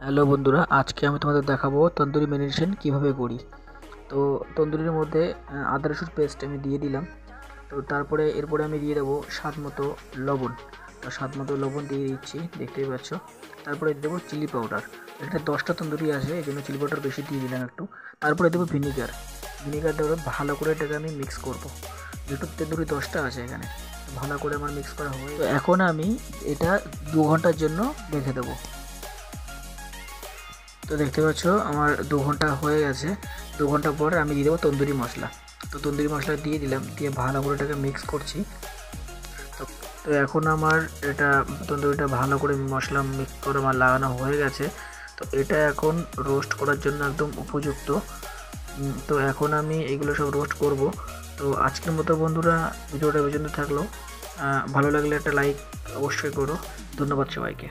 Hello বন্ধুরা, আজকে আমি তোমাদের দেখাবো তন্দুরি ম্যারিনেশন কীভাবে করি। তো তন্দুরির মধ্যে আদা রসুন পেস্ট আমি দিয়ে দিলাম। তো এরপরে আমি দিয়ে দেবো স্বাদ মতো লবণ। তো স্বাদ মতো লবণ দিয়ে দিচ্ছি, দেখতেই পাচ্ছ। তারপরে দেবো চিলি পাউডার। এটা 10টা তন্দুরি আছে, এই জন্য চিলি পাউডার বেশি দিয়ে দিলাম একটু। তারপরে দেবো ভিনিগার। ভিনিগার দেবো, ভালো করে এটাকে আমি মিক্স করব। যেহেতু তন্দুরি 10টা আছে এখানে, ভালো করে আমার মিক্স করা হয়। তো এখন আমি এটা 2 ঘন্টার জন্য রেখে দেবো। তো দেখতে পাচ্ছ আমার 2 ঘন্টা হয়ে গেছে। 2 ঘন্টা পর আমি দিয়ে দেবো তন্দুরি মশলা। তো তন্দুরি মশলা দিয়ে দিলাম, দিয়ে ভালো করে এটাকে মিক্স করছি। তো তো এখন আমার এটা তন্দুরিটা ভালো করে মশলা মিক্স করে আমার লাগানো হয়ে গেছে। তো এটা এখন রোস্ট করার জন্য একদম উপযুক্ত। তো এখন আমি এগুলো সব রোস্ট করব। তো আজকের মতো বন্ধুরা ভিডিওটা পর্যন্ত থাকলো। ভালো লাগলে একটা লাইক অবশ্যই করো। ধন্যবাদ সবাইকে।